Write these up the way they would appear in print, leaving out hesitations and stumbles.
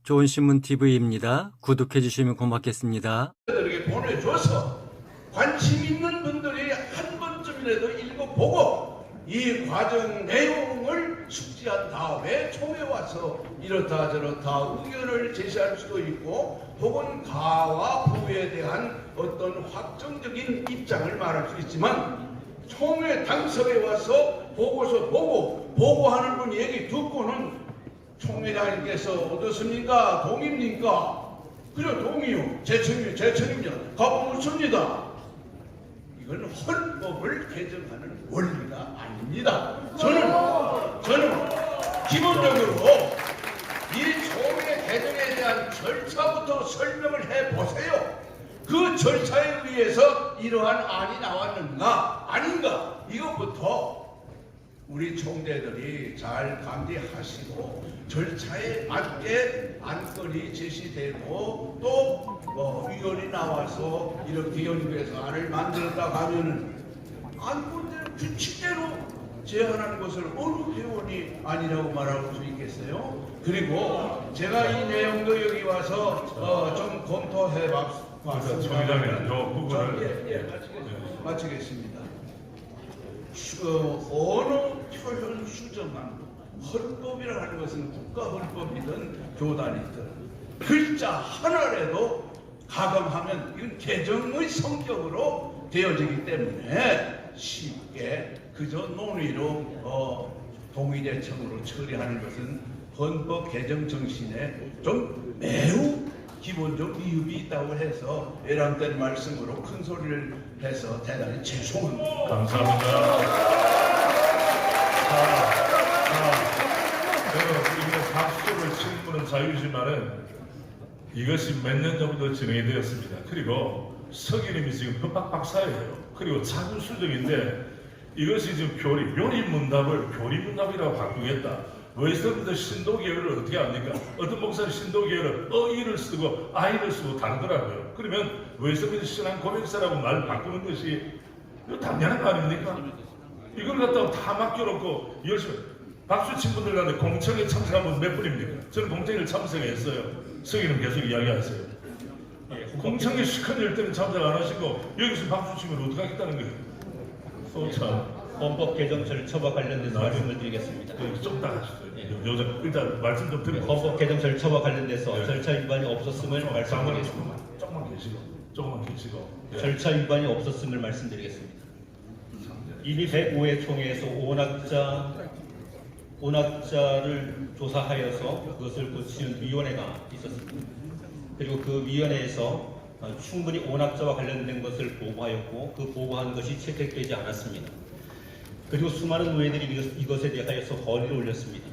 좋은 신문 TV입니다. 구독해 주시면 고맙겠습니다. 들에게 보내줘서 관심 있는 분들이 한 번쯤이라도 읽어보고 이 과정 내용을 숙지한 다음에 총회 와서 이렇다 저렇다 의견을 제시할 수도 있고 혹은 가와 부에 대한 어떤 확정적인 입장을 말할 수 있지만 총회 당석에 와서 보고서 보고하는 분 얘기 듣고는 총회장님께서 어떻습니까? 동의입니까? 그래 동의요. 제청입니다. 가보겠습니다. 이건 헌법을 개정하는 원리가 아닙니다. 저는 기본적으로 이 총회 개정에 대한 절차부터 설명을 해보세요. 그 절차에 의해서 이러한 안이 나왔는가 아닌가 이것부터 우리 총재들이 잘 감지하시고 절차에 맞게 안건이 제시되고 또 의원이 나와서 이렇게 연구해서 안을 만들었다 하면은 안건대로 규칙대로 제안하는 것을 어느 회원이 아니라고 말할 수 있겠어요? 그리고 제가 이 내용도 여기 와서 좀 검토해 봤습니다. 총회장님, 저 부분을 마치겠습니다. 어느 표현 수정안 헌법이라고 하는 것은 국가헌법이든 교단이든 글자 하나라도 가감하면 이건 개정의 성격으로 되어지기 때문에 쉽게 그저 논의로 동의대청으로 처리하는 것은 헌법 개정 정신에 좀 매우 기본적 이유가 있다고 해서 애람된 말씀으로 큰 소리를 해서 대단히 죄송합니다. 감사합니다. 이거 박수를 치는 분은 자유지만은 이것이 몇 년 전부터 진행이 되었습니다. 그리고 서기님이 지금 법학 박사예요. 그리고 차주수정인데 이것이 지금 요리문답을 교리문답이라고 바꾸겠다. 웨스터민더 신도계열을 어떻게 합니까? 어떤 목사는 신도계열을 어이를 쓰고 아이를 쓰고 다르더라고요. 그러면 웨스터민더 신앙 고백사라고 말 바꾸는 것이 이거 당연한 거 아닙니까? 이걸 갖다가 다 맡겨놓고 열심히 박수 친 분들 가운데 공청회 참석한 분 몇 분입니까? 저는 공청회를 참석했어요. 성인은 계속 이야기하세요. 공청회 시큰 일 때는 참석 안 하시고 여기서 박수 치면 어떻게 하겠다는 거예요? 참. 헌법 개정 절차와 관련돼서 말씀을 드리겠습니다. 좀 더 하시죠. 요즘 일단 말씀 좀 드리고. 헌법 개정 절차와 관련돼서 절차 위반이 없었음을 말씀드리겠습니다. 조금만 계시고. 절차 위반이 없었음을 말씀드리겠습니다. 이미 105회 총회에서 오낙자를 조사하여서 그것을 고치는 위원회가 있었습니다. 그리고 그 위원회에서 충분히 오낙자와 관련된 것을 보고하였고 그 보고한 것이 채택되지 않았습니다. 그리고 수많은 의회들이 이것에 대하여서 건의를 올렸습니다.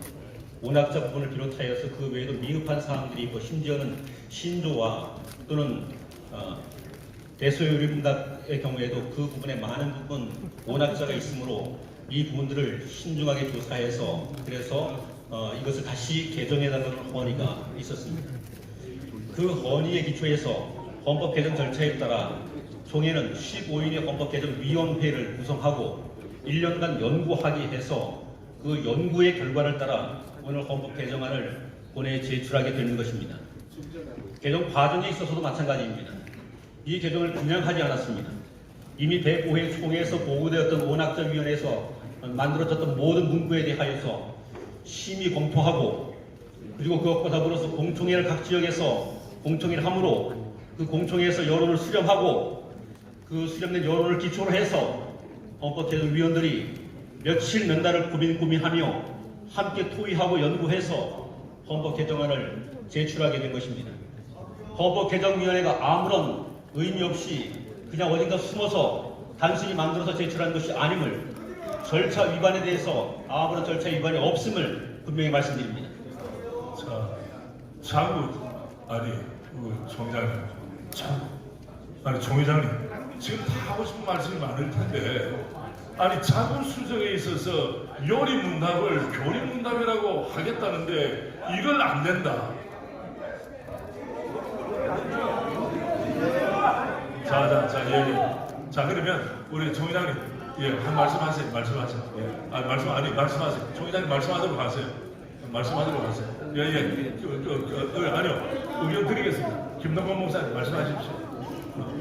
오낙자 부분을 비롯하여서 그 외에도 미흡한 사항들이 있고 심지어는 신조와 또는 대소요리문답의 경우에도 그 부분에 많은 부분 오낙자가 있으므로 이 부분들을 신중하게 조사해서 그래서 이것을 다시 개정해달라는 건의가 있었습니다. 그 건의에 기초해서 헌법 개정 절차에 따라 총회는 15인의 헌법 개정 위원회를 구성하고 1년간 연구하기 해서 그 연구의 결과를 따라 오늘 헌법 개정안을 본회에 제출하게 되는 것입니다. 개정 과정에 있어서도 마찬가지입니다. 이 개정을 그냥 하지 않았습니다. 이미 105회 총회에서 보고되었던 오낙자위원회에서 만들어졌던 모든 문구에 대하여서 심의 검토하고 그리고 그것과 더불어서 공청회를 각 지역에서 공청회를 함으로 그 공청회에서 여론을 수렴하고 그 수렴된 여론을 기초로 해서 헌법개정위원들이 며칠 몇 달을 고민하며 함께 토의하고 연구해서 헌법개정안을 제출하게 된 것입니다. 헌법개정위원회가 아무런 의미 없이 그냥 어딘가 숨어서 단순히 만들어서 제출한 것이 아님을 절차 위반에 대해서 아무런 절차 위반이 없음을 분명히 말씀드립니다. 총회장님 지금 다 하고 싶은 말씀이 많을 텐데 자구 수정에 있어서 요리문답을 교리문답이라고 하겠다는데 이걸 안 된다. 자 그러면 우리 총회장님 한 말씀하세요. 말씀하세요. 말씀하세요. 총회장님 말씀하도록 하세요. 아니요. 의견 드리겠습니다. 김동건 목사님 말씀하십시오.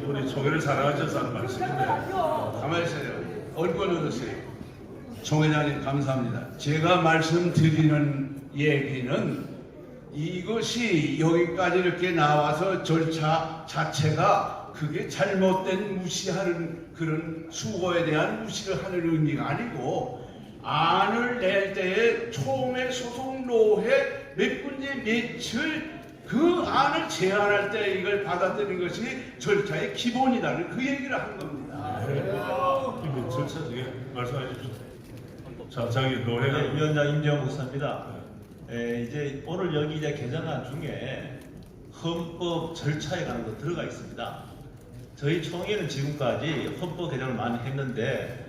우리 총회를 사랑하셔서 하는 말씀인데. 가만히 있어요. 얼굴 얻으세요. 총회장님 감사합니다. 제가 말씀드리는 얘기는 이것이 여기까지 이렇게 나와서 절차 자체가 그게 잘못된 무시하는 그런 수고에 대한 무시를 하는 의미가 아니고 안을 낼 때에 총회 소속 노회 몇 군데 며칠 그 안을 제안할 때 이걸 받아들이는 것이 절차의 기본이라는 그 얘기를 한 겁니다. 이거 절차 중에 말씀하십시오. 자, 자기 노래가 네, 위원장 임재원 목사입니다. 이제 오늘 여기 이제 개정안 중에 헌법 절차에 관한 거 들어가 있습니다. 저희 총회는 지금까지 헌법 개정을 많이 했는데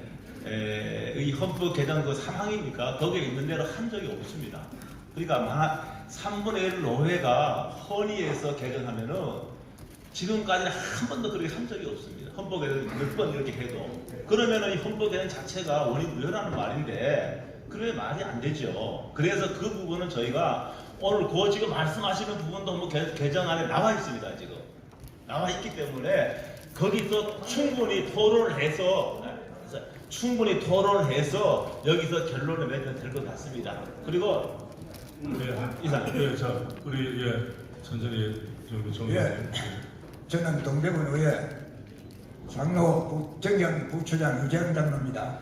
이 헌법 개정 그 상황이니까 거기에 있는 대로 한 적이 없습니다. 그러니까 3분의 1 노회가 헌의해서 개정하면은 지금까지는 한 번도 그렇게 한 적이 없습니다. 헌법 개정 몇 번 이렇게 해도 그러면은 이 헌법 개정 자체가 원인 무효라는 말인데 그래 말이 안 되죠. 그래서 그 부분은 저희가 오늘 그 지금 말씀하시는 부분도 뭐 개정안에 나와 있습니다. 지금 나와 있기 때문에 거기서 충분히 토론을 해서 여기서 결론을 내면 될 것 같습니다. 그리고 이상. 자, 우리 천천히 정리. 저는 동대문 의회 장로 정경 부처장 유재영 장로입니다.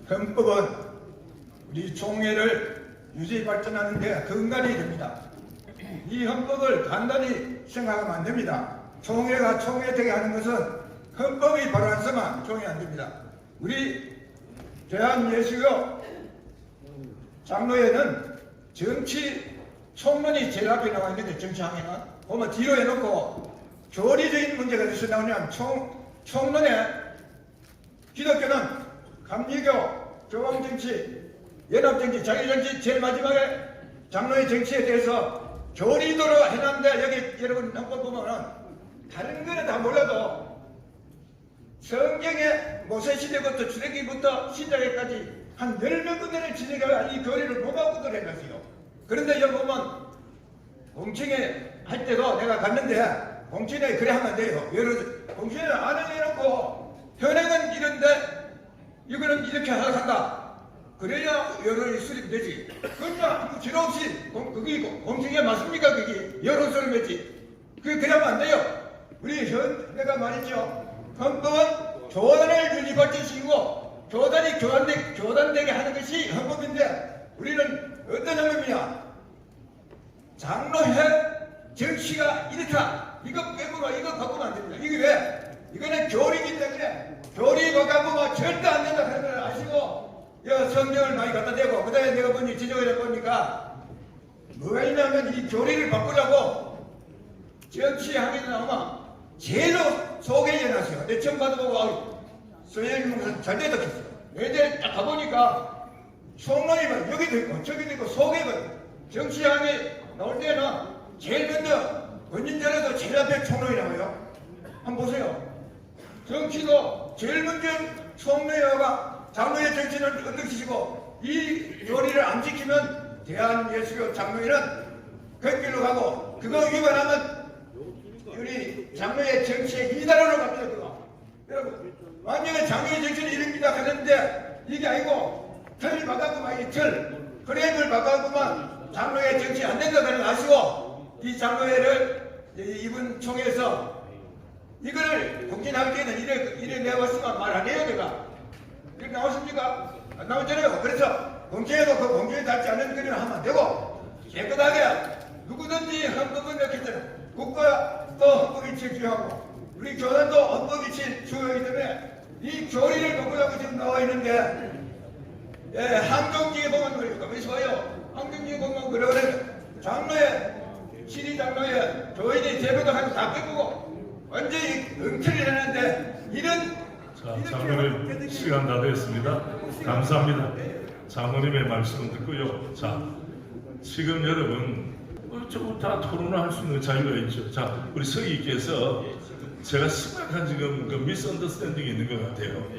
헌법은 우리 총회를 유지 발전하는 데 근간이 됩니다. 이 헌법을 간단히 생각하면 안 됩니다. 총회가 총회되게 하는 것은 헌법이 바로 안 서만 총회 안 됩니다. 우리 대한예수교 장로회는 정치 총론이 제일 앞에 나와 있는데 정치항에는 보면 뒤로 해놓고 교리적인 문제가 어디서 나오냐면 총론에 기독교는 감리교, 교황정치, 연합정치, 자유정치 제일 마지막에 장로의 정치에 대해서 교리도로 해놨는데 여기 여러분 한번 보면은 다른 거는 다 몰라도 성경에 모세시대부터 출애굽기부터 신자에까지 한 10몇 군데를 지내가 이 교리를 보고도 해놨어요. 그런데 여기 보면 공청회 할 때도 내가 갔는데 공청회 그래 하면 안 돼요. 공청회는 안을 내놓고 현행은 이런데 이거는 이렇게 한다. 그래야 여론이 수립되지. 그러나 아무 필요 없이 그게 공청회 맞습니까? 그게 여론 수립했지. 그래야면 안 돼요. 우리 내가 말했죠. 헌법은 교단을 유지 발전시키고 교단이 교단되게 하는 것이 헌법인데 우리는 어떤 헌법이냐? 장로회 정치가 이렇다. 이거 빼고가 이거 바꾸면 안 됩니다. 이게 왜? 이거는 교리이기 때문에 교리 바꾸면 절대 안 된다 하는 걸 아시고 성경을 많이 갖다 대고 그다음에 내가 보니 지적을 해보니까 뭐가 있냐면 이 교리를 바꾸려고 정치하게 나오면 제일로 소개해 놨어요. 내 처음 받아보고 선생님 잘 대답했어요. 애들 딱 가보니까 총론이 막 여기도 있고 저기도 있고 소개가 정치하게 나올 때는 제일 먼저 권진전에도 제일 앞에 총론이 나와요. 한번 보세요. 정치도 제일 먼저 총론이가 장로의 정치는 언덕시키고 이 교리를 안 지키면 대한예수교 장로회는 그 길로 가고 그거 위반하면 우리 장로의 정치의 이단으로 갑니다. 그거. 여러분 완전히 장로의 정치는 이릅니다 하는데 이게 아니고 틀을 바꿔보면 이 틀 프레임을 바꿔보면 장로의 정치 안 된다는 걸 아시고 이 장로회를 이번 총회에서 이거를 공진하기에는 이래 내왔으면 말 안 해요. 내가 이렇게 나왔습니까? 안 나왔잖아요. 그래서 공천에도 그 공천에 닿지 않는 거리를 하면 안 되고 깨끗하게 누구든지 헌법은 이렇게 있잖아요. 국가도 헌법이 필요하고 우리 교단도 헌법이 중요하기 때문에 이 교리를 바꾸려고 지금 나와 있는데 항정지에 보면 그래요. 그래서 봐요. 항정지에 보면 그래 장로회 시리 장로회 교인이 제도도 하고 다 빼고 완전히 응틀이 되는데 이런 장로님 시간 다 됐습니다. 감사합니다. 장로님의 말씀을 듣고요. 자, 지금 여러분 다 토론을 할 수 있는 자유가 있죠. 자, 우리 서희께서 제가 심각한 지금 그 미스언더스탠딩이 있는 것 같아요.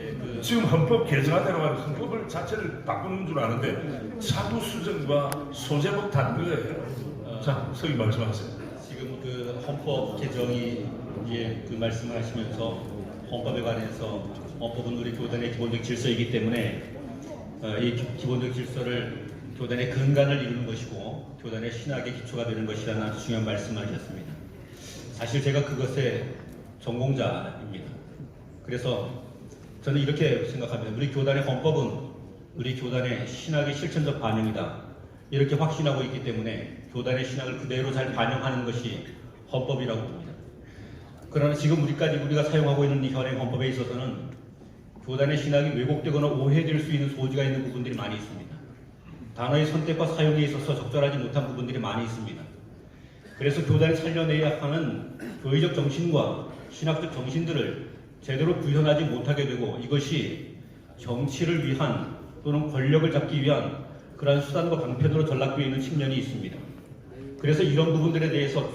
지금 헌법 개정안이라고 하는 헌법을 자체를 바꾸는 줄 아는데 자구 수정과 소제목 다른 거예요. 자, 서기 말씀하세요. 지금 그 헌법 개정이 이제 그 말씀을 하시면서 헌법에 관해서 헌법은 우리 교단의 기본적 질서이기 때문에 이 기본적 질서를 교단의 근간을 이루는 것이고 교단의 신학의 기초가 되는 것이라는 아주 중요한 말씀을 하셨습니다. 사실 제가 그것의 전공자입니다. 그래서 저는 이렇게 생각합니다. 우리 교단의 헌법은 우리 교단의 신학의 실천적 반영이다. 이렇게 확신하고 있기 때문에 교단의 신학을 그대로 잘 반영하는 것이 헌법이라고 봅니다. 그러나 지금 우리가 사용하고 있는 이 현행 헌법에 있어서는 교단의 신학이 왜곡되거나 오해될 수 있는 소지가 있는 부분들이 많이 있습니다. 단어의 선택과 사용에 있어서 적절하지 못한 부분들이 많이 있습니다. 그래서 교단이 살려내야 하는 교의적 정신과 신학적 정신들을 제대로 구현하지 못하게 되고 이것이 정치를 위한 또는 권력을 잡기 위한 그러한 수단과 방편으로 전락되어 있는 측면이 있습니다. 그래서 이런 부분들에 대해서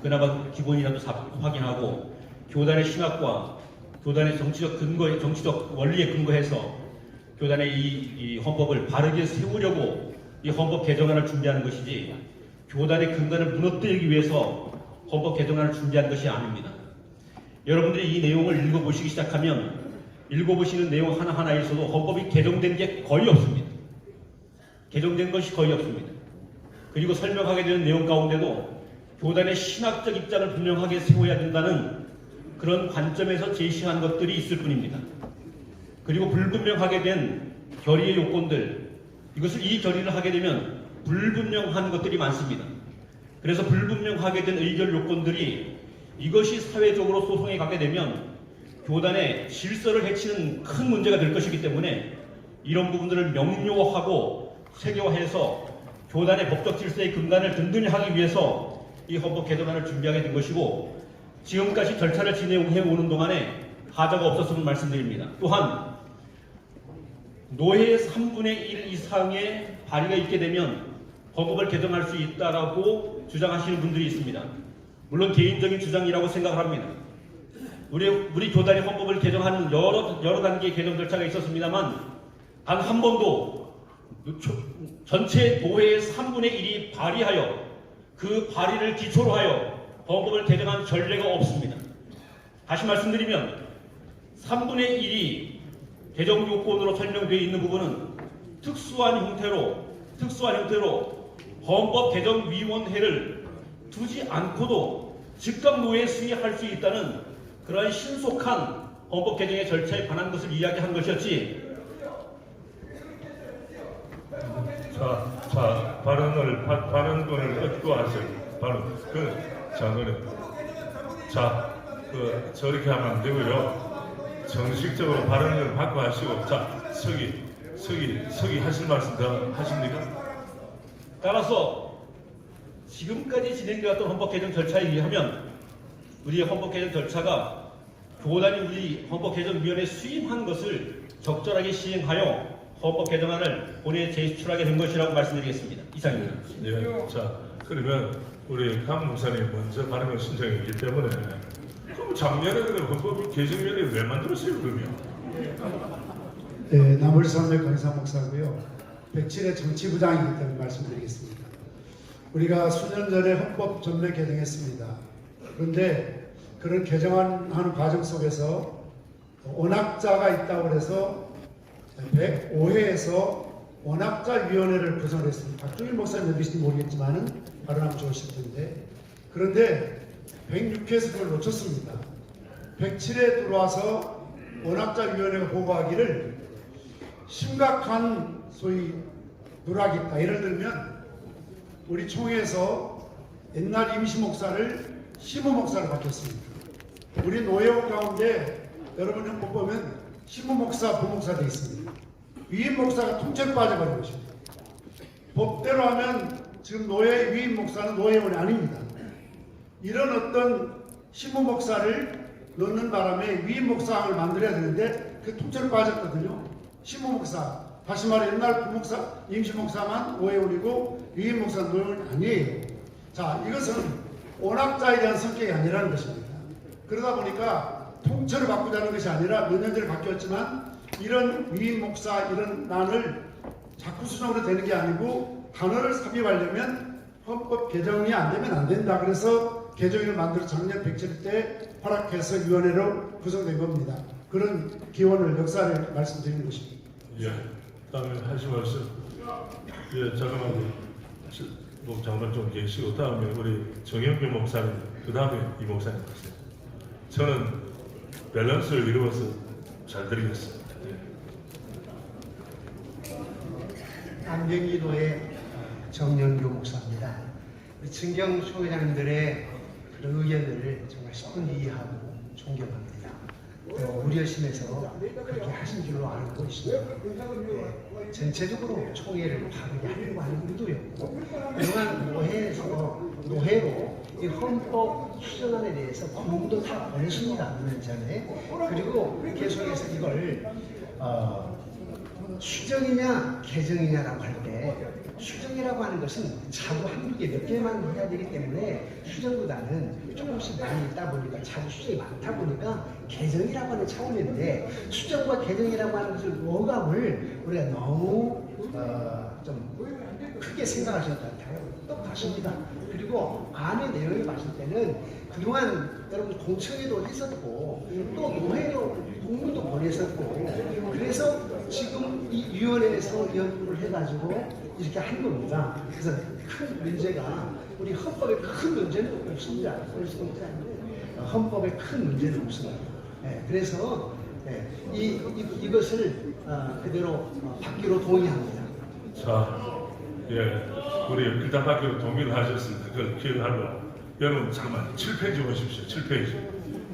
그나마 기본이라도 확인하고 교단의 신학과 교단의 정치적 원리에 근거해서 교단의 이 헌법을 바르게 세우려고 이 헌법 개정안을 준비하는 것이지 교단의 근간을 무너뜨리기 위해서 헌법 개정안을 준비한 것이 아닙니다. 여러분들이 이 내용을 읽어보시기 시작하면 읽어보시는 내용 하나하나에서도 헌법이 개정된 게 거의 없습니다. 개정된 것이 거의 없습니다. 그리고 설명하게 되는 내용 가운데도 교단의 신학적 입장을 분명하게 세워야 된다는 그런 관점에서 제시한 것들이 있을 뿐입니다. 그리고 불분명하게 된 결의의 요건들, 이 결의를 하게 되면 불분명한 것들이 많습니다. 그래서 불분명하게 된 의결 요건들이 이것이 사회적으로 소송에 가게 되면 교단의 질서를 해치는 큰 문제가 될 것이기 때문에 이런 부분들을 명료하고 세계화해서 교단의 법적 질서의 근간을 든든히 하기 위해서 이 헌법 개정안을 준비하게 된 것이고 지금까지 절차를 진행해 오는 동안에 하자가 없었음을 말씀드립니다. 또한 노회의 3분의 1 이상의 발의가 있게 되면 헌법을 개정할 수 있다라고 주장하시는 분들이 있습니다. 물론 개인적인 주장이라고 생각을 합니다. 우리 교단이 헌법을 개정하는 여러 단계의 개정 절차가 있었습니다만 단 한 번도 전체 노회의 3분의 1이 발의하여 그 발의를 기초로 하여 헌법을 개정한 전례가 없습니다. 다시 말씀드리면 3분의 1이 개정 요건으로 설명되어 있는 부분은 특수한 형태로 헌법개정위원회를 두지 않고도 즉각 노회에 승인할 수 있다는 그러한 신속한 헌법 개정의 절차에 관한 것을 이야기한 것이었지. 자, 발언권을 얻고 하세요. 저렇게 하면 안 되고요. 정식적으로 발언을 받고 하시고, 자, 서기 하실 말씀 더 하십니까? 따라서 지금까지 진행되었던 헌법 개정 절차에 의하면 우리의 헌법 개정 절차가 교단이 우리 헌법 개정위원회에 수임한 것을 적절하게 시행하여 헌법 개정안을 본회의에 제출하게 된 것이라고 말씀드리겠습니다. 이상입니다. 예, 자, 그러면 우리 강 목사님 먼저 발언을 신청했기 때문에 그럼 작년에 헌법 개정위원회 왜 만들었어요, 그러면? 네, 나물산맥 강사 목사고요. 107의 정치부장이기 때문에 말씀드리겠습니다. 우리가 수년 전에 헌법 전면 개정했습니다. 그런데 그런 개정하는 과정 속에서 원학자가 있다고 해서 105회에서 원학자위원회를 구성했습니다. 박종일 목사님 몇이신지 모르겠지만은 발언하면 좋으실 텐데, 그런데 106회에서 그걸 놓쳤습니다. 107회 들어와서 원학자위원회가 보고하기를 심각한 소위 누락이 있다. 예를 들면 우리 총회에서 옛날 임시 목사를 시무 목사로 바뀌었습니다. 우리 노예원 가운데 여러분 한번 보면 시무 목사, 부목사 되어 있습니다. 위임 목사가 통째로 빠져버린 것입니다. 법대로 하면 지금 위임 목사는 노예원이 아닙니다. 이런 어떤 시무 목사를 넣는 바람에 위임 목사를 만들어야 되는데 그 통째로 빠졌거든요. 시무 목사, 다시 말해 옛날 부목사, 임시 목사만 노예원이고 위임 목사는 노예원이 아니에요. 자, 이것은 원학자에 대한 성격이 아니라는 것입니다. 그러다 보니까 통째로 바꾸자는 것이 아니라 몇 년 전에 바뀌었지만 이런 위임 목사 이런 난을 자꾸 수정으로 되는 게 아니고 단어를 삽입하려면 헌법 개정이 안 되면 안 된다. 그래서 개정을 만들어 작년 107 때 허락해서 위원회로 구성된 겁니다. 그런 기원을 역사를 말씀드리는 것입니다. 예. 다음에 하실 말씀. 예, 잠깐만요. 뭐 잠깐 좀 계시고 다음에 우리 정영규 목사님, 그 다음에 이 목사님 하세요. 저는 밸런스를 이루어서 잘 드리겠습니다. 안경기도의 정영규 목사입니다. 친경 총회장님들의 그런 의견을 정말十分 이해하고 존경합니다. 또 우려심에서 그렇게 하신 줄로 알고 있습니다. 전체적으로 총회를 바르게 하려고 하는 의도였고 그동안 노회로 이 헌법 수정안에 대해서 공부도 다 보냈습니다. 2년 전에. 그리고 계속해서 이걸 수정이냐 개정이냐라고 할 때 수정이라고 하는 것은 자구 한두 개 몇 개만 해야 되기 때문에 수정보다는 조금씩 많이 있다 보니까 자구 수정이 많다 보니까 개정이라고 하는 차원인데 수정과 개정이라고 하는 것을 오감을 우리가 너무 좀 크게 생각하셨던 것 같아요. 똑같습니다. 그리고 안의 내용을 봤을 때는 그동안 여러분 공청회도 했었고 또 노회도 공문도 보냈었고 그래서 지금 이 위원회에서 연구를 해가지고 이렇게 한 겁니다. 그래서 큰 문제가 우리 헌법에 큰 문제는 없습니다. 헌법에 큰 문제는 없습니다. 그래서 이것을 그대로 받기로 동의합니다. 자, 예, 우리 일단 받기로 동의를 하셨습니다. 그걸 기억하고 여러분 잠깐만 7페이지 보십시오. 7페이지.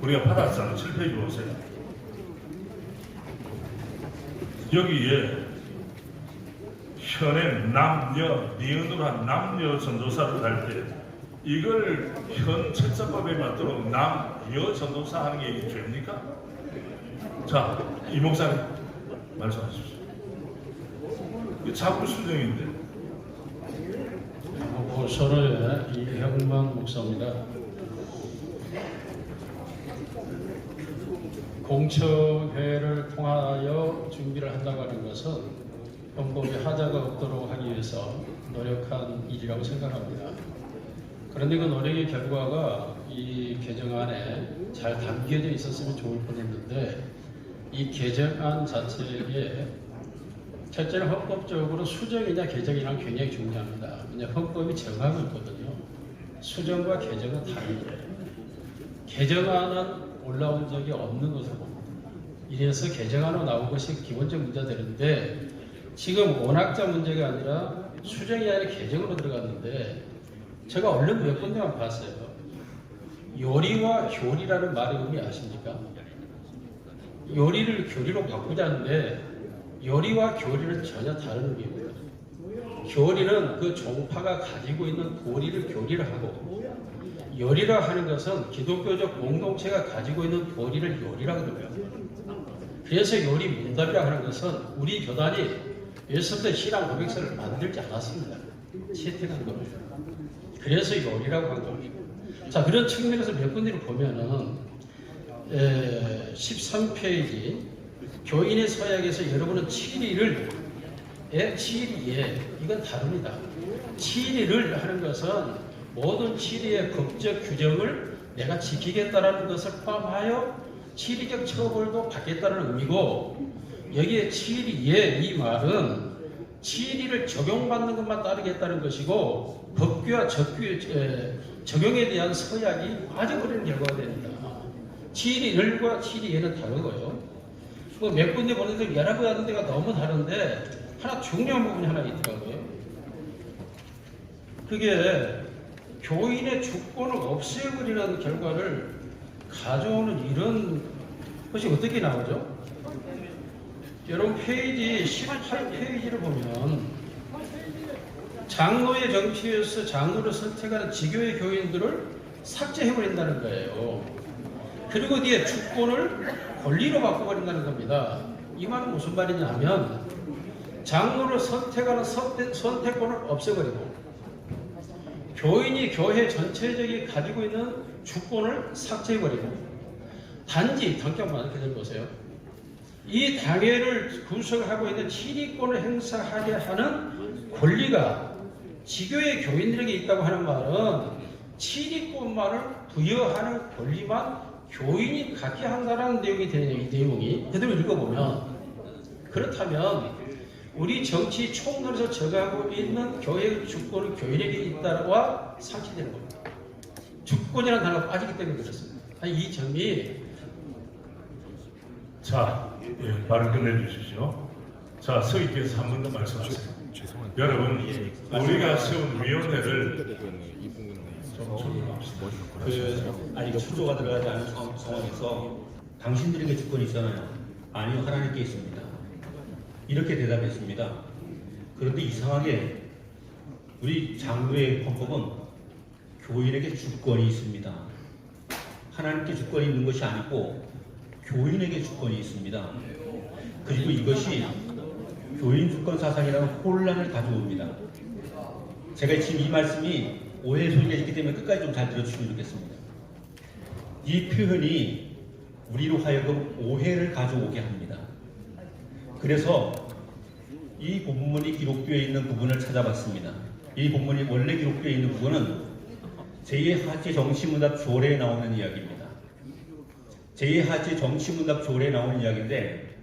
우리가 받았잖아요. 7페이지 보세요. 여기에 현행 남녀, 니은으로 한 남녀 전도사를 할 때 이걸 현 철자법에 맞도록 남여 전도사 하는 게 이게 됩니까? 자, 이 목사님 말씀하십시오. 이게 자꾸 수정인데. 서로의 이형만 목사입니다. 공청회를 통하여 준비를 한다고 하는 것은 헌법에 하자가 없도록 하기 위해서 노력한 일이라고 생각합니다. 그런데 그 노력의 결과가 이 개정안에 잘 담겨져 있었으면 좋을 뻔했는데 이 개정안 자체에 첫째는 헌법적으로 수정이냐 개정이랑 굉장히 중요합니다. 왜냐하면 헌법이 정하고 있거든요. 수정과 개정은 다른 거예요. 개정안은 올라온 적이 없는 것으로 봅니다. 이래서 개정안으로 나온 것이 기본적 문제가 되는데 지금 원학자 문제가 아니라 수정이 아니라 개정으로 들어갔는데 제가 언론 몇 군데만 봤어요. 요리와 교리라는 말의 의미 아십니까? 요리를 교리로 바꾸자는데 요리와 교리는 전혀 다른 의미입니다. 교리는 그 종파가 가지고 있는 도리를 교리를 하고 요리라 하는 것은 기독교적 공동체가 가지고 있는 도리를 요리라고 그래요. 그래서 요리 문답이라고 하는 것은 우리 교단이 예수부터 신앙 고백서를 만들지 않았습니다. 채택한 겁니다. 그래서 요리라고 한 겁니다. 자, 그런 측면에서 몇 군데를 보면은 13페이지 교인의 서약에서 여러분은 7일을 7일에 이건 다릅니다. 7일을 하는 것은 모든 7일의 법적 규정을 내가 지키겠다라는 것을 포함하여 7일적 처벌도 받겠다는 의미고 여기에 7일에 이 말은 7일을 적용받는 것만 따르겠다는 것이고 법규와 적용에 대한 서약이 아주 어려운 결과가 됩니다. 7일과 7일에는 다르고요. 몇 군데 보는데 여러 개 하는 데가 너무 다른데 하나 중요한 부분이 하나 있더라고요. 그게 교인의 주권을 없애버리는 결과를 가져오는 이런 것이 어떻게 나오죠? 여러분 페이지 18페이지를 보면 장로의 정치에서 장로를 선택하는 지교의 교인들을 삭제해버린다는 거예요. 그리고 뒤에 주권을 권리로 바꿔버린다는 겁니다. 이 말은 무슨 말이냐면 장로를 선택하는 선택권을 없애버리고 교인이 교회 전체적인 가지고 있는 주권을 삭제해버리고 단지 당장만 기다려보세요. 이 당회를 구성하고 있는 치리권을 행사하게 하는 권리가 지교의 교인들에게 있다고 하는 말은 치리권만을 부여하는 권리만 교인이 갖게 한다는 내용이 되네요. 이 내용이 그대로 읽어보면, 그렇다면 우리 정치 총론에서 적용하고 있는 교회 주권은 교인에게 있다와 상치되는 겁니다. 주권이라는 단어가 빠지기 때문에 그렇습니다. 이 점이 자, 예, 발언 끝내주십시오. 자, 서희께서 한 번 더 말씀하세요. 여러분, 우리가 세운 위원회를 좀 조율합시다. 아직 추조가 들어가지 않은 상황에서 당신들에게 주권이 있잖아요. 아니요, 하나님께 있습니다. 이렇게 대답했습니다. 그런데 이상하게 우리 장로의 헌법은 교인에게 주권이 있습니다. 하나님께 주권이 있는 것이 아니고 교인에게 주권이 있습니다. 그리고 이것이 교인 주권 사상이라는 혼란을 가져옵니다. 제가 지금 이 말씀이 오해 소리가 있기 때문에 끝까지 좀 잘 들어주시면 좋겠습니다. 이 표현이 우리로 하여금 오해를 가져오게 합니다. 그래서 이 본문이 기록되어 있는 부분을 찾아봤습니다. 이 본문이 원래 기록되어 있는 부분은 제2하체 정치문답 조례에 나오는 이야기입니다. 제2하체 정치문답 조례에 나오는 이야기인데,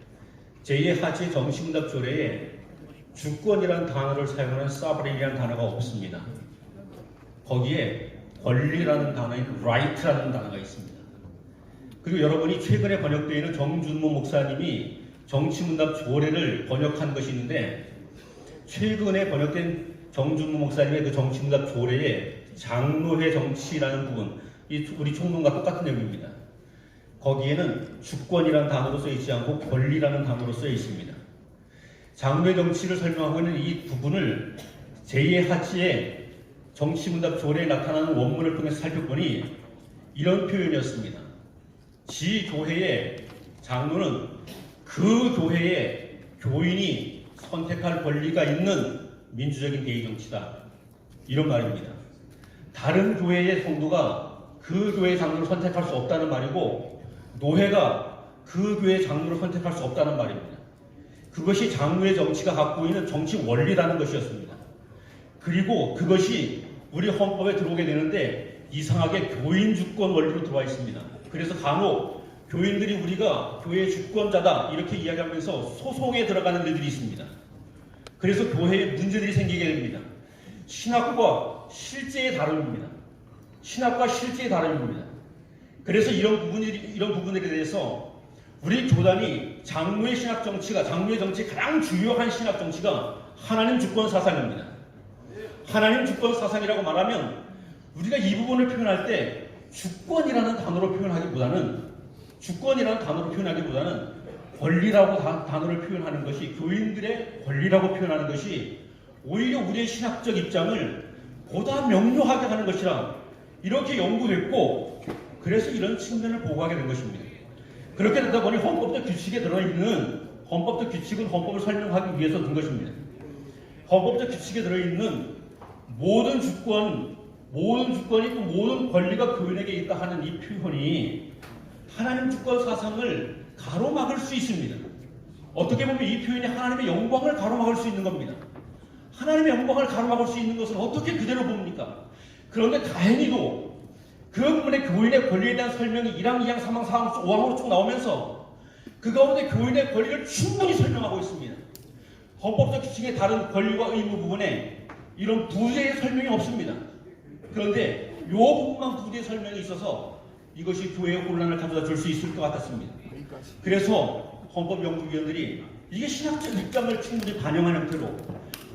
제2하체 정치문답 조례에 주권이라는 단어를 사용하는 sovereign이라는 단어가 없습니다. 거기에 권리라는 단어인 right라는 단어가 있습니다. 그리고 여러분이 최근에 번역되어 있는 정준모 목사님이 정치문답 조례를 번역한 것이 있는데, 최근에 번역된 정준모 목사님의 그 정치문답 조례에 장로회 정치라는 부분, 우리 총론과 똑같은 내용입니다. 거기에는 주권이라는 단어로 써 있지 않고 권리라는 단어로 써 있습니다. 장로회 정치를 설명하고 있는 이 부분을 제2하치의 정치문답 조례에 나타나는 원문을 통해서 살펴보니 이런 표현이었습니다. 지 교회의 장로는 그 교회의 교인이 선택할 권리가 있는 민주적인 대의 정치다. 이런 말입니다. 다른 교회의 성도가 그 교회의 장로를 선택할 수 없다는 말이고, 노회가 그 교회의 장로를 선택할 수 없다는 말입니다. 그것이 장로의 정치가 갖고 있는 정치 원리라는 것이었습니다. 그리고 그것이 우리 헌법에 들어오게 되는데 이상하게 교인 주권 원리로 들어와 있습니다. 그래서 간혹 교인들이 우리가 교회의 주권자다 이렇게 이야기하면서 소송에 들어가는 일들이 있습니다. 그래서 교회에 문제들이 생기게 됩니다. 신학과 실제의 다름입니다. 신학과 실제의 다름입니다. 그래서 이런 부분들에 대해서 우리 교단이 장로의 신학 정치가, 장로의 정치의 가장 주요한 신학 정치가 하나님 주권 사상입니다. 하나님 주권 사상이라고 말하면 우리가 이 부분을 표현할 때 주권이라는 단어로 표현하기보다는 권리라고 단어를 표현하는 것이, 교인들의 권리라고 표현하는 것이 오히려 우리의 신학적 입장을 보다 명료하게 하는 것이라 이렇게 연구됐고, 그래서 이런 측면을 보고하게 된 것입니다. 그렇게 되다 보니 헌법적 규칙에 들어있는, 헌법적 규칙은 헌법을 설명하기 위해서 든 것입니다. 헌법적 규칙에 들어있는 모든 주권이 또 모든 권리가 교인에게 있다 하는 이 표현이 하나님 주권 사상을 가로막을 수 있습니다. 어떻게 보면 이 표현이 하나님의 영광을 가로막을 수 있는 겁니다. 하나님의 영광을 가로막을 수 있는 것은 어떻게 그대로 봅니까? 그런데 다행히도 그 부분에 교인의 권리에 대한 설명이 1항, 2항, 3항, 4항, 5항으로 쭉 나오면서 그 가운데 교인의 권리를 충분히 설명하고 있습니다. 헌법적 규칙의 다른 권리와 의무 부분에 이런 부재의 설명이 없습니다. 그런데 이 부분만 부재의 설명이 있어서 이것이 교회의 혼란을 가져다 줄 수 있을 것 같았습니다. 그래서 헌법연구위원들이 이게 신학적 입장을 충분히 반영한 형태로,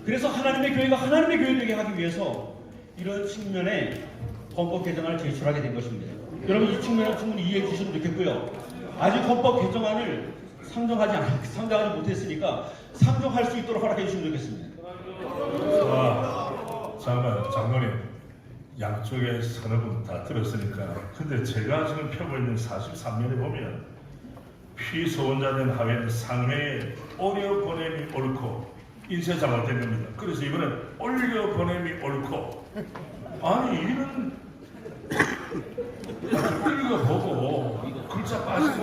그래서 하나님의 교회가 하나님의 교회 되게 하기 위해서 이런 측면에 헌법 개정안을 제출하게 된 것입니다. 여러분 이 측면을 충분히 이해해 주시면 좋겠고요. 아직 헌법 개정안을 상정하지 못했으니까 상정할 수 있도록 허락해 주시면 좋겠습니다. 잠깐만, 장로님. 양쪽에 서너 분 다 들었으니까. 근데 제가 지금 펴고 있는 43면에 보면 피소원자된 하회는 상회에 올려 보냄이 옳고 인쇄 잘못된 겁니다. 그래서 이번엔 올려 보냄이 옳고, 아니 이런 읽어보고 글자 빠진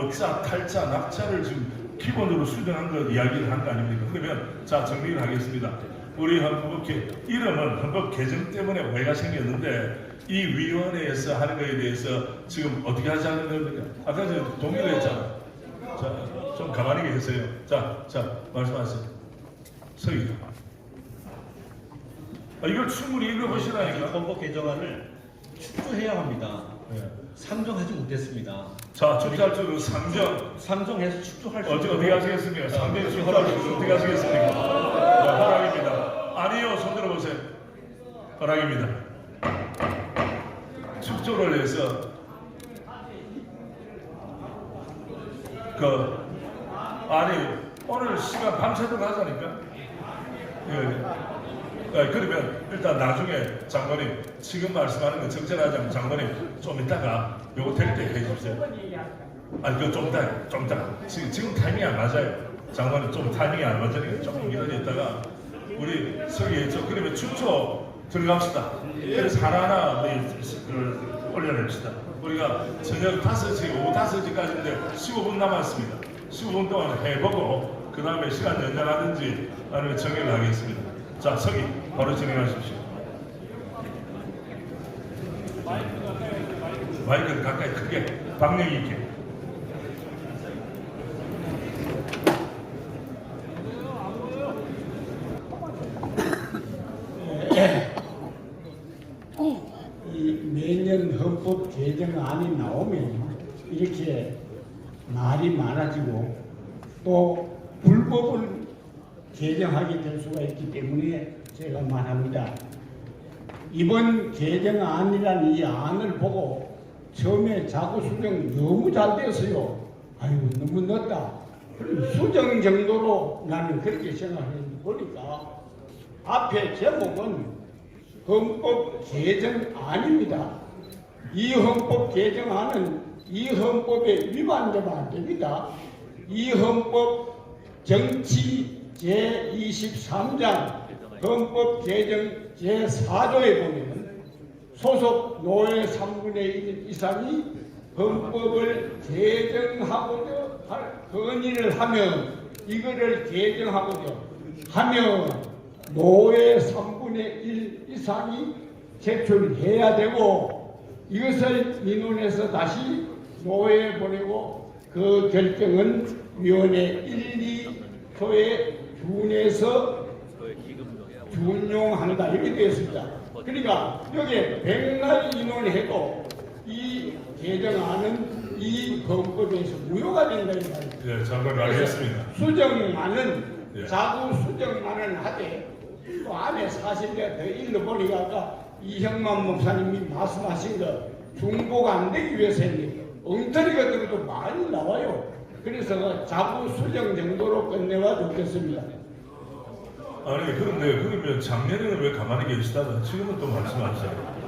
오자, 탈자, 낙자를 지금 기본으로 수정한 거 이야기를 한 거 아닙니까? 그러면 자 정리를 하겠습니다. 우리 헌법개 이름은 헌법 개정 때문에 오해가 생겼는데 이 위원회에서 하는 거에 대해서 지금 어떻게 하자는 겁니까? 아까 저 동의를 했잖아. 자, 좀 가만히 계세요. 자, 말씀하세요. 서희. 이걸 충분히 읽어보시라니까. 헌법 개정안을 축조해야 합니다. 네. 상정하지 못했습니다. 자, 축조할 줄 상정해서 축조할 수 어떻게 하시겠습니까? 상정 축조하시면 어떻게 하시겠습니까? 자, 허락입니다. 아니요, 손 들어보세요. 허락입니다. 축조를 해서 아니 오늘 시간 밤새도록 하자니까. 그러면 일단 나중에 장관님 지금 말씀하는 거 적절하자면 장관님 좀 이따가 요거 될 때 해주세요. 아니 그거 좀 이따 지금 타이밍이 안 맞아요. 장관님 좀 타이밍이 안 맞으니까 조금 기다렸다가 우리 서기했죠. 그러면 축조 들어갑시다. 그래서 하나하나 올려냅시다. 우리가 저녁 5시, 오후 5시까지인데 15분 남았습니다. 15분 동안 해보고 그 다음에 시간 연장하든지 아니면 정리를 하겠습니다. 자, 서기 바로 진행하십시오. 마이크를 가까이 크게 박력 있게. 매년 헌법 개정안이 나오면 이렇게 말이 많아지고 또 불법을 개정하게 될 수가 있기 때문에 제가 말합니다. 이번 개정안이라는 이 안을 보고 처음에 자구 수정 너무 잘 됐어요. 아이고 너무 늦다. 수정 정도로 나는 그렇게 생각했는데 보니까 앞에 제목은 헌법 개정안입니다. 이 헌법 개정안은 이 헌법에 위반되면 안 됩니다. 이 헌법 정치 제23장 헌법 개정 제4조에 보면 소속 노회 3분의 1 이상이 헌법을 개정하고자 할 건의를 하면 이거를 개정하고자 하면 노회 3분의 1 이상이 제출해야 되고 이것을 민원해서 다시 노회에 보내고 그 결정은 위원회 1, 2조에 준해서 준용한다 이렇게 되어 있습니다. 그러니까 여기에 100날 인원해도 이 개정안은 이 헌법에서 무효가 된다 이 말입니다. 네, 장관 알겠습니다. 수정만은 예. 자구 수정만은 하되 또 안에 사실에 더 읽어보니까 아까 이형만 목사님이 말씀하신 거 중보가 안 되기 위해서는 엉터리가 들어도 많이 나와요. 그래서 자구 수정 정도로 끝내와 좋겠습니다. 아니 그런데 그러면 작년에는 왜 가만히 계시다가 지금은 또 말씀하세요.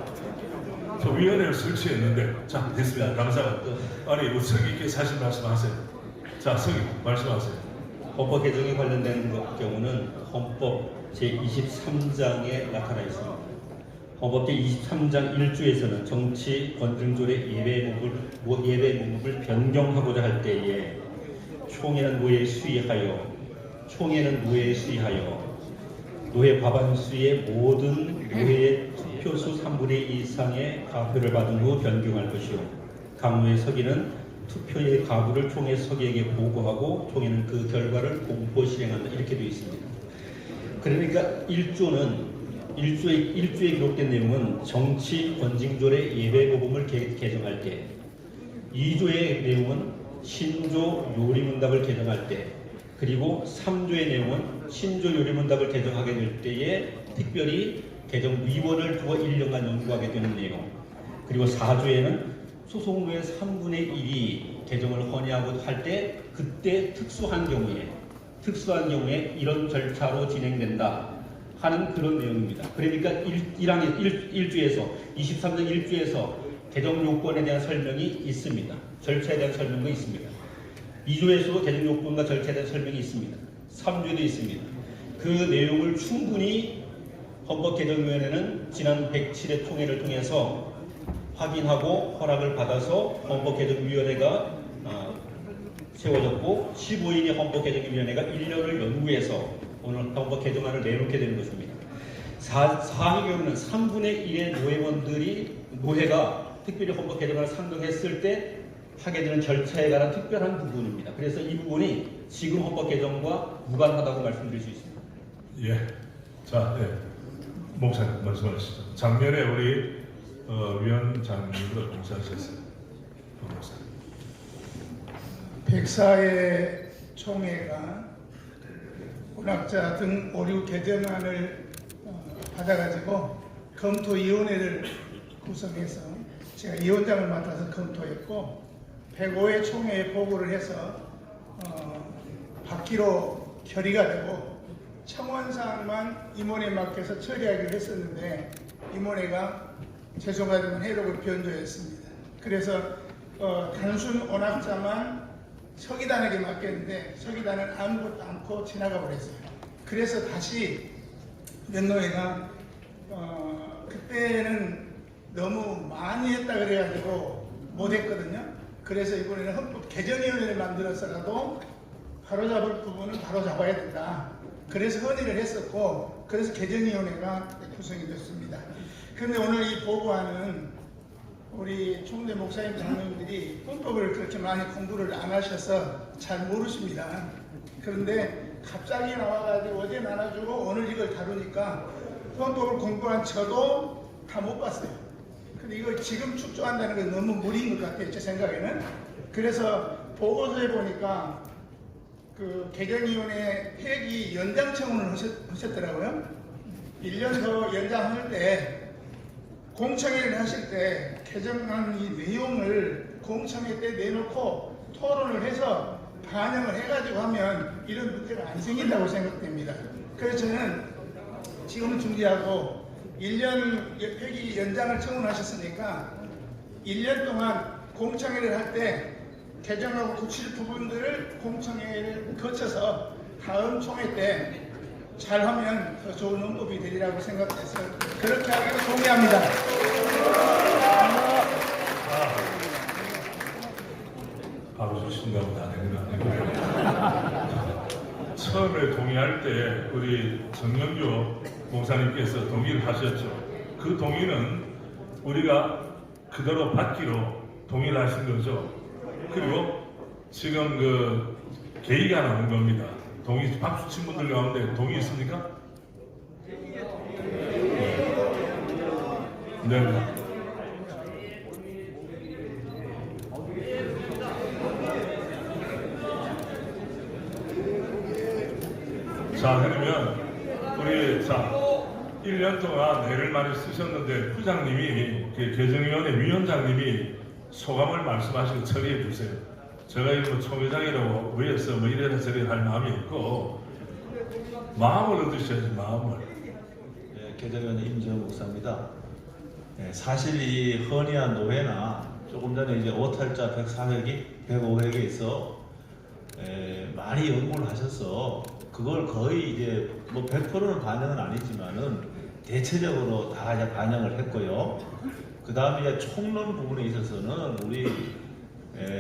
저 위원회를 설치했는데 자 됐습니다. 감사합니다. 아니 서기 있게 사실 말씀하세요. 자 서기 말씀하세요. 헌법 개정에 관련된 경우는 헌법 제23장에 나타나 있습니다. 헌법 제23장 1조에서는 정치 권증조례 예외 목록을 변경하고자 할 때에 총회는 노회에 수의하여 노회 과반수의 모든 노회의 투표수 3분의 2 이상의 가표를 받은 후 변경할 것이요 각 노회 서기는 투표의 가부를 총회 서기에게 보고하고 총회는 그 결과를 공포 실행한다 이렇게 되어 있습니다. 그러니까 1조에 기록된 내용은 정치 권징조례 예외고범을 개정할 때 2조의 내용은 신조 요리문답을 개정할 때 그리고 3조의 내용은 신조 요리문답을 개정하게 될 때에 특별히 개정 위원을 두어 1년간 연구하게 되는 내용 그리고 4조에는 소속노의 3분의 1이 개정을 헌의하고 할 때 그때 특수한 경우에 이런 절차로 진행된다 하는 그런 내용입니다. 그러니까 1주에서 23장 1주에서 개정 요건에 대한 설명이 있습니다. 절차에 대한 설명도 있습니다. 2조에서도 개정 요건과 절차에 대한 설명이 있습니다. 3조에도 있습니다. 그 내용을 충분히 헌법개정위원회는 지난 107회 총회를 통해서 확인하고 허락을 받아서 헌법개정위원회가 세워졌고 15인의 헌법개정위원회가 1년을 연구해서 오늘 헌법 개정안을 내놓게 되는 것입니다. 사항의 경우는 3분의 1의 노회가 특별히 헌법 개정안을 상정했을 때 하게 되는 절차에 관한 특별한 부분입니다. 그래서 이 부분이 지금 헌법 개정과 무관하다고 말씀드릴 수 있습니다. 예. 자, 예. 목사님 말씀하시죠. 작년에 우리 위원장님으로 봉사하셨어요. 목사님. 백사회 총회가 문학자 등 오류 개정안을 받아가지고 검토위원회를 구성해서 제가 위원장을 맡아서 검토했고 105회 총회에 보고를 해서 받기로 결의가 되고 청원사항만 임원에 맡겨서 처리하기로 했었는데 임원회가 죄송하지만 해독을 변조했습니다. 그래서 단순 언학자만 서기단에게 맡겼는데 서기단은 아무것도 않고 지나가 버렸어요. 그래서 다시 면노회가 그때는 너무 많이 했다 그래가지고 못했거든요. 그래서 이번에는 헌법 개정위원회를 만들어서라도 바로잡을 부분은 바로잡아야 된다. 그래서 건의를 했었고 그래서 개정위원회가 구성이 됐습니다. 그런데 오늘 이 보고하는 우리 총대 목사님 장로님들이 헌법을 그렇게 많이 공부를 안 하셔서 잘 모르십니다. 그런데 갑자기 나와가지고 어제 나눠주고 오늘 이걸 다루니까 헌법을 공부한 저도 다 못 봤어요. 근데 이걸 지금 축조한다는 건 너무 무리인 것 같아요, 제 생각에는. 그래서 보고서에 보니까 그 개정위원회 회기 연장 청원을 하셨더라고요. 1년 더 연장할 때 공청회를 하실 때 개정안 이 내용을 공청회 때 내놓고 토론을 해서 반영을 해가지고 하면 이런 문제가 안 생긴다고 생각됩니다. 그래서 저는 지금 준비하고 1년 회기 연장을 청원하셨으니까 1년 동안 공청회를 할 때 개정하고 고칠 부분들을 공청회를 거쳐서 다음 총회 때 잘하면 더 좋은 헌법이 되리라고 생각해서 그렇게 하기로 동의합니다. 바로 주신다고 다 되는 거 아니고요. 처음에 동의할 때 우리 정영교 목사님께서 동의를 하셨죠. 그 동의는 우리가 그대로 받기로 동의를 하신 거죠. 그리고 지금 그 계기가 나온 겁니다. 동의, 박수 친 분들 가운데 동의 있습니까? 네. 자, 그러면 우리 1년 동안 애를 많이 쓰셨는데 부장님이 개정위원회 위원장님이 소감을 말씀하시고 처리해 주세요. 제가 이거 총회장이라고 위에서 이래라 저래라 할 마음이 있고 마음을 얻으셔야지 마음을. 네, 개정위원회 임재원 목사입니다. 네, 사실 이 헌의한 노회나 조금 전에 이제 오탈자 104회기, 105회기에서 많이 연구를 하셔서 그걸 거의 이제 뭐 100%는 반영은 아니지만은 대체적으로 다 이제 반영을 했고요. 그 다음에 이제 총론 부분에 있어서는 우리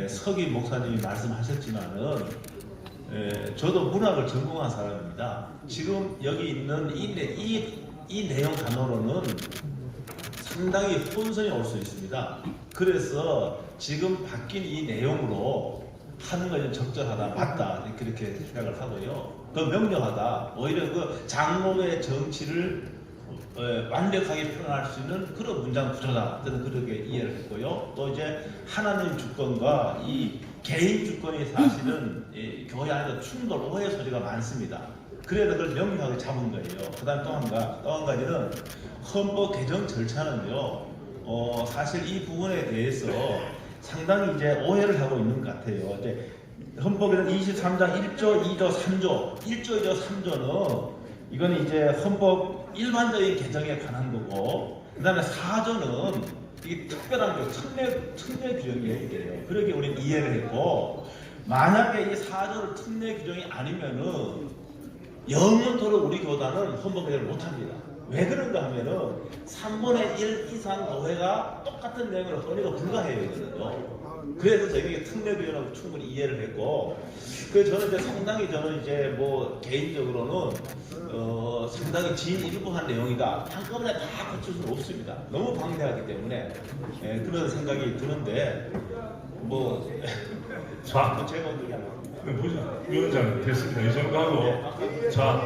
서기 목사님이 말씀하셨지만은 저도 문학을 전공한 사람입니다. 지금 여기 있는 이 내용 단어로는 상당히 혼선이 올 수 있습니다. 그래서 지금 바뀐 이 내용으로 하는 것이 적절하다, 맞다 그렇게 생각을 하고요. 더 명료하다, 오히려 그 장로의 정치를 완벽하게 표현할 수 있는 그런 문장 구조다. 저는 그렇게 이해를 했고요. 또 이제 하나님 주권과 이 개인 주권이 사실은 교회 안에서 충돌, 오해 소리가 많습니다. 그래서 그걸 명료하게 잡은 거예요. 그 다음 또 한 가지는 헌법 개정 절차는요, 사실 이 부분에 대해서 상당히 이제 오해를 하고 있는 것 같아요. 이제 헌법에는 23장 1조, 2조, 3조, 1조, 2조, 3조는 이건 이제 헌법 일반적인 개정에 관한 거고, 그 다음에 4조는 이게 특별한 거, 특례 규정이에요. 그렇게 우리는 이해를 했고, 만약에 이 4조를 특례 규정이 아니면은 영원토록 우리 교단은 헌법 개정을 못합니다. 왜 그런가 하면은 3분의 1 이상 노회가 똑같은 내용을 헌의가 불가해요거든요. 그래서 저희가 특례위원하고 충분히 이해를 했고, 그래서 저는 이제 상당히 저는 뭐 개인적으로는 상당히 진일보한 내용이다. 한꺼번에 다 고칠 수는 없습니다. 너무 방대하기 때문에 그런 생각이 드는데 뭐 자, 제가 보자. 위원장 됐습니다. 이 정도 하고 자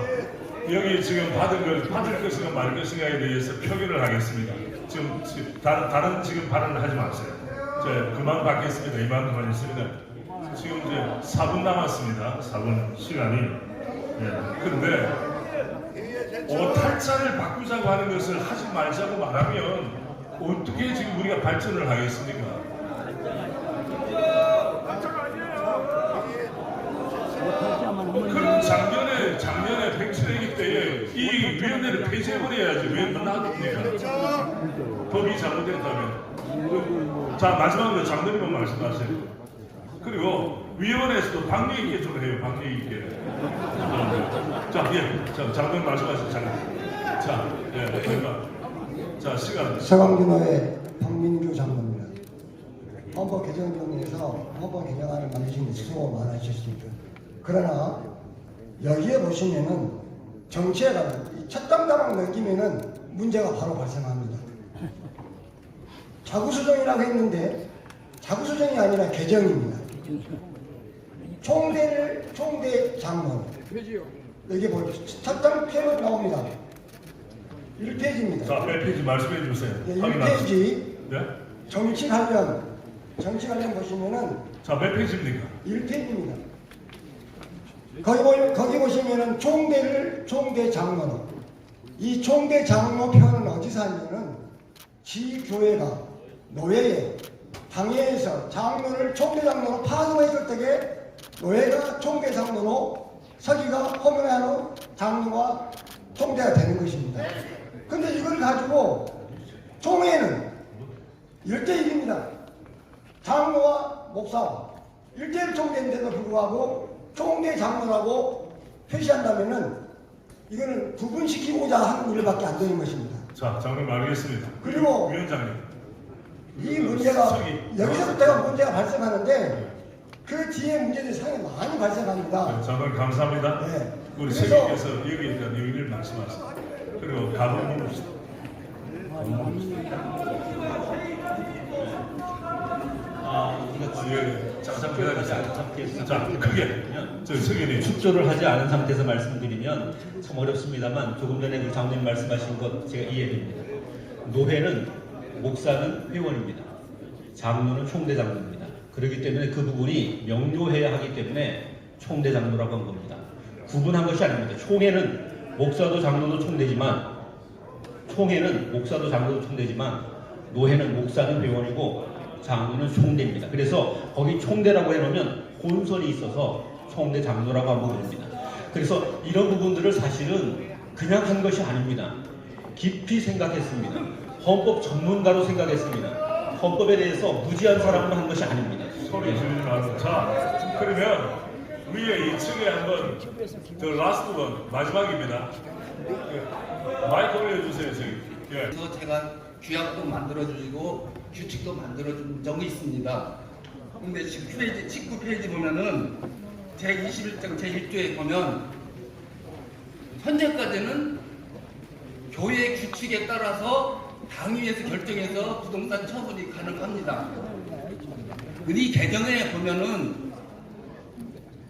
여기 지금 받을 것인가 말 것인가에 대해서 표결을 하겠습니다. 지금 다른 지금 발언을 하지 마세요. 그만 받겠습니다. 이만큼만 있습니다. 지금 이제 4분 남았습니다. 4분 시간이. 그런데 오탈자를 바꾸자고 하는 것을 하지 말자고 말하면 어떻게 지금 우리가 발전을 하겠습니까? 그럼 작년에 백칠회기 때에 이 위원회를 폐지해버려야지. 왜 놔둡니까? 법이 잘못됐다면. 자, 마지막으로 장로님만 말씀하세요. 그리고 위원회에서도 박력 있게 좀 해요. 박력 있게. 자, 장로님 말씀하세요. 자, 시간. 서강균호의 박민규 장로입니다. 헌법 개정위원회에서 헌법 개정안을 만드신 데 수고 많으셨습니다. 그러나 여기에 보시면은 정치에 관한 첫 단가만 넘기면은 문제가 바로 발생합니다. 자구수정이라고 했는데 자구수정이 아니라 개정입니다. 총대 장로 여기 보시죠. 첫 단편으로 나옵니다. 1페이지입니다. 자, 몇 페이지 말씀해 주세요. 네, 1페이지 네? 정치 관련 보시면은 자, 몇 페이지입니까? 1페이지입니다. 거기 보시면은 총대 장로로 이 총대 장로 표현은 어디서 하냐면은 지교회가 노예에 당회에서 장로를 총대 장로로 파송했을 때에 노예가 총대 장로로 서기가 허명하는 장로가 총대가 되는 것입니다. 근데 이걸 가지고 총회는 1대1입니다. 장로와 목사와 1대1 총대인데도 불구하고 총대 장로라고 표시한다면은 이거는 구분시키고자 하는 일밖에 안 되는 것입니다. 자, 장로님 알겠습니다. 그리고 위원장님. 이 문제가 여기서부터가 문제가 발생하는데 그 뒤에 문제들이 상당히 많이 발생합니다. 장로님 감사합니다. 네. 우리 그래서 선생님께서 여기에 대한 얘기를 말씀하세요. 그리고 가본 봅시다. 잠깐 기다리세요. 자, 크게. 승인이 축조를 하지 않은 상태에서 말씀드리면 참 어렵습니다만 조금 전에 그 장로님 말씀하신 것 제가 이해됩니다. 노회는 목사는 회원입니다. 장로는 총대 장로입니다. 그렇기 때문에 그 부분이 명료해야 하기 때문에 총대 장로라고 한 겁니다. 구분한 것이 아닙니다. 총회는 목사도 장로도 총대지만 노회는 목사는 회원이고 장로는 총대입니다. 그래서 거기 총대라고 해놓으면 혼선이 있어서 총대 장로라고 하면 됩니다. 그래서 이런 부분들을 사실은 그냥 한 것이 아닙니다. 깊이 생각했습니다. 헌법 전문가로 생각했습니다. 헌법에 대해서 무지한 사람으로 한 것이 아닙니다. 소리 지르지 마세요. 자, 그러면 위에 2층에 한번 라스트 원 마지막입니다. 마이크 올려주세요. 그래서 제가 규약도 만들어주시고 규칙도 만들어준 적이 있습니다. 근데 지금 19페이지 보면은 제21장 제1조에 보면 현재까지는 교회 규칙에 따라서 당위에서 결정해서 부동산 처분이 가능합니다. 이 개정에 보면은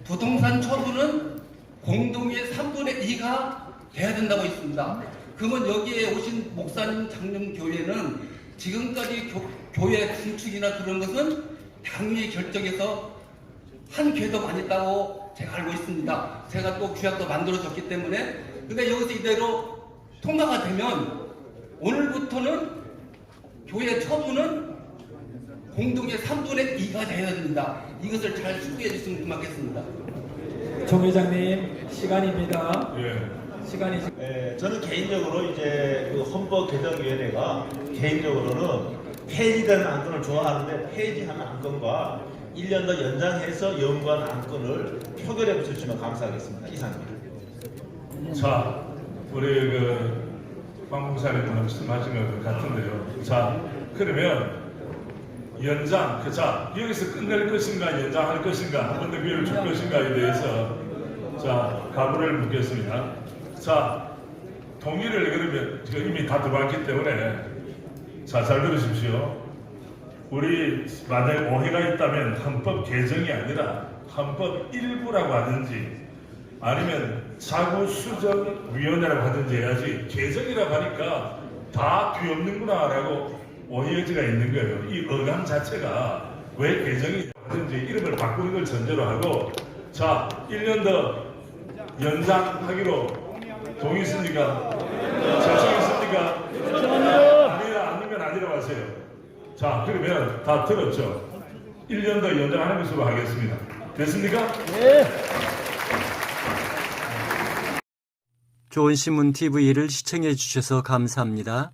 부동산 처분은 공동의 3분의 2가 돼야 된다고 있습니다. 그러면 여기에 오신 목사님 장로님 교회는 지금까지 교회 군축이나 그런 것은 당위의 결정에서 한 교회도 많이 있다고 제가 알고 있습니다. 제가 또 규약도 만들어졌기 때문에. 근데 여기서 이대로 통과가 되면 오늘부터는 교회 처분은 공동의 3분의 2가 되어야 됩니다. 이것을 잘 수고해 주시면 고맙겠습니다. 정 회장님 시간입니다. 시간이 저는 개인적으로 이제 그 헌법개정위원회가 개인적으로는 폐지되는 안건을 좋아하는데 폐지하는 안건과 1년 더 연장해서 연구한 안건을 표결해 주시면 감사하겠습니다. 이상입니다. 자, 우리 황 목사님 말씀하신 것 같은데요. 자, 그러면 연장, 자, 여기서 끝낼 것인가, 연장할 것인가, 한 번 더 기회를 줄 것인가에 대해서 자, 가부를 묻겠습니다. 자, 동의를 그러면 지금 이미 다 들어왔기 때문에 자, 잘 들으십시오. 우리 만약 오해가 있다면 헌법 개정이 아니라 헌법 일부라고 하든지 아니면 자구수정위원회라고 하든지 해야지 개정이라고 하니까 다 뒤엎는구나 라고 오해가 있는 거예요. 이 어감 자체가 왜 개정이 하든지 이름을 바꾸는 걸 전제로 하고 자 1년 더 연장하기로 동의했습니까? 결정했습니까? 아니면 아니라고 하세요. 자 그러면 다 들었죠? 1년 더 연장하는 것으로 하겠습니다. 됐습니까? 네. 좋은 신문 TV를 시청해 주셔서 감사합니다.